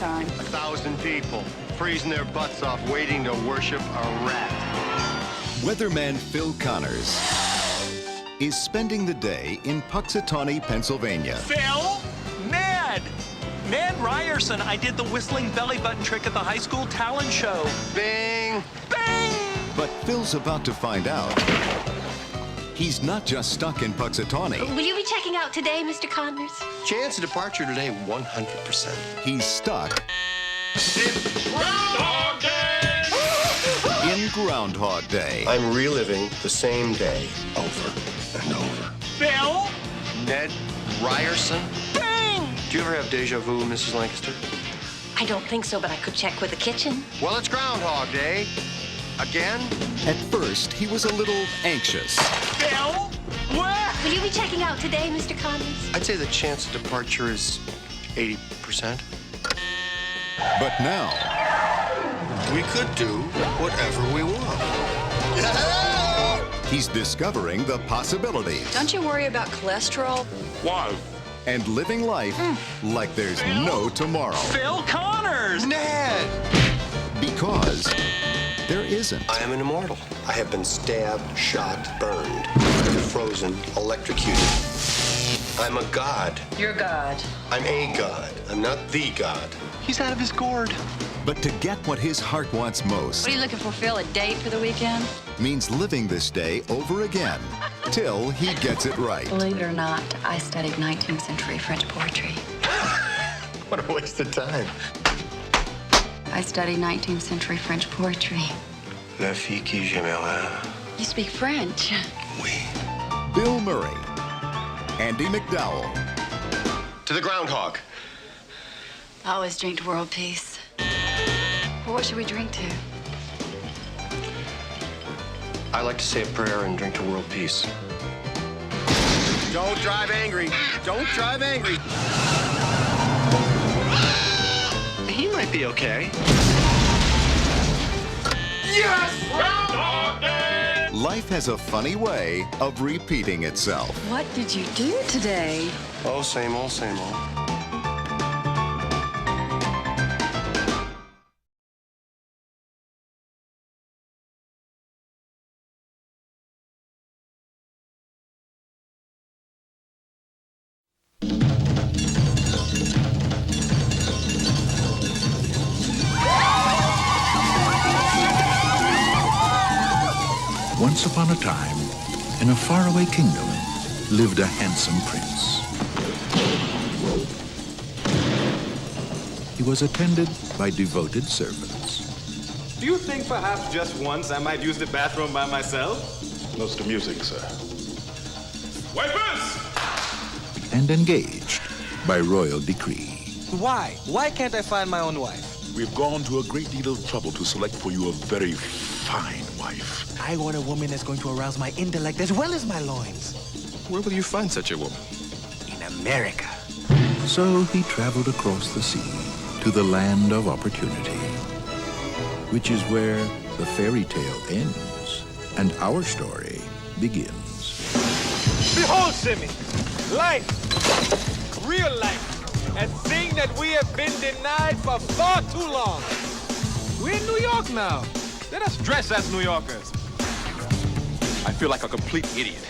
time. 1,000 people freezing their butts off waiting to worship a rat. Weatherman Phil Connors is spending the day in Puxatawney, Pennsylvania. Phil? Ned! Ned Ryerson. I did the whistling belly button trick at the high school talent show. Bing! Bang! But Phil's about to find out he's not just stuck in Puxatawney. Will you be checking out today, Mr. Connors? Chance of departure today, 100%. He's stuck It's Groundhog Day! in Groundhog Day. I'm reliving the same day over and over. Phil? Ned Ryerson? Bang! Do you ever have deja vu, Mrs. Lancaster? I don't think so, but I could check with the kitchen. Well, it's Groundhog Day. Again? At first, he was a little anxious. Phil? What? Will you be checking out today, Mr. Connors? I'd say the chance of departure is 80%. But now, We could do whatever we want. he's discovering the possibilities Don't you worry about cholesterol? Why? and living life like there's no tomorrow. Phil Connors! Ned! Because there isn't. I am an immortal. I have been stabbed, shot, burned, frozen, electrocuted. I'm a god. You're God. I'm a god. I'm not the god. He's out of his gourd. But to get what his heart wants most What are you looking for, Phil? A date for the weekend? means living this day over again till he gets it right. Believe it or not, I studied 19th century French poetry. What a waste of time. I studied 19th century French poetry. La fille qui j'aimerais. You speak French. Oui. Bill Murray, Andy McDowell, To the groundhog. I always drink to world peace. Well, what should we drink to? I like to say a prayer and drink to world peace. Don't drive angry. Don't drive angry. He might be okay. Life has a funny way of repeating itself. What did you do today? Oh, same old, same old. Once upon a time, in a faraway kingdom, lived a handsome prince. He was attended by devoted servants. Do you think perhaps just once I might use the bathroom by myself? Notes to music, sir. Wipers! And engaged by royal decree. Why? Why can't I find my own wife? We've gone to a great deal of trouble to select for you a very fine wife. I want a woman that's going to arouse my intellect as well as my loins. Where will you find such a woman? In America. So he traveled across the sea to the land of opportunity, which is where the fairy tale ends and our story begins. Behold, Simmy, life, real life, a thing that we have been denied for far too long. We're in New York now. Let us dress as New Yorkers. I feel like a complete idiot.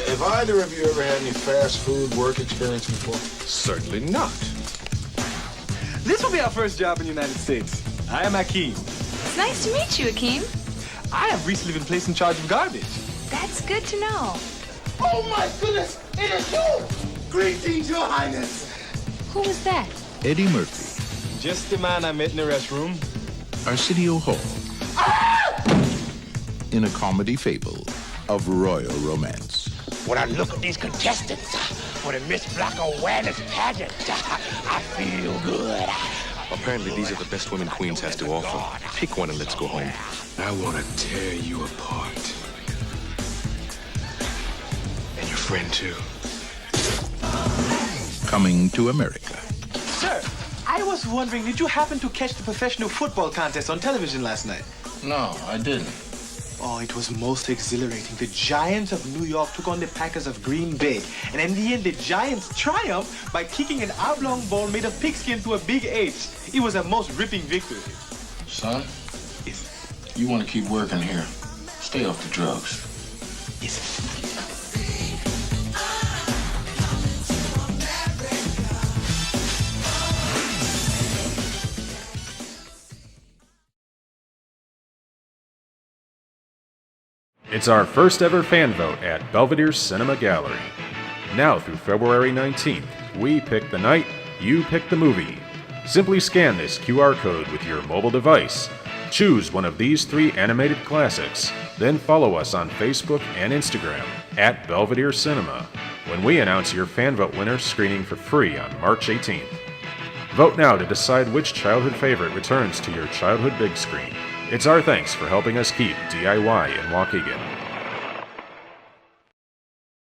Have either of you ever had any fast food work experience before? Certainly not. This will be our first job in the United States. I am Akeem. It's nice to meet you, Akeem. I have recently been placed in charge of garbage. That's good to know. Oh my goodness, it is you! Greetings, Your Highness. Who was that? Eddie Murphy, Just the man I met in the restroom. Arsenio Hall, in a comedy fable of royal romance. When I look at these contestants for the Miss Black Awareness pageant, I feel good. Apparently, these are the best women Queens has to offer. Pick one and let's go home. I want to tear you apart. And your friend, too. Coming to America. Sir, I was wondering, did you happen to catch the professional football contest on television last night? No, I didn't. Oh, it was most exhilarating. The Giants of New York took on the Packers of Green Bay. And in the end, the Giants triumphed by kicking an oblong ball made of pigskin to a big H. It was a most ripping victory. Son, you want to keep working here. Stay off the drugs. Yes. It's our first ever fan vote at Belvidere Cinema Gallery. Now through February 19th, we pick the night, you pick the movie. Simply scan this QR code with your mobile device. Choose one of these 3 animated classics, then follow us on Facebook and Instagram at Belvidere Cinema when we announce your fan vote winner screening for free on March 18th. Vote now to decide which childhood favorite returns to your childhood big screen. It's our thanks for helping us keep DIY in Waukegan.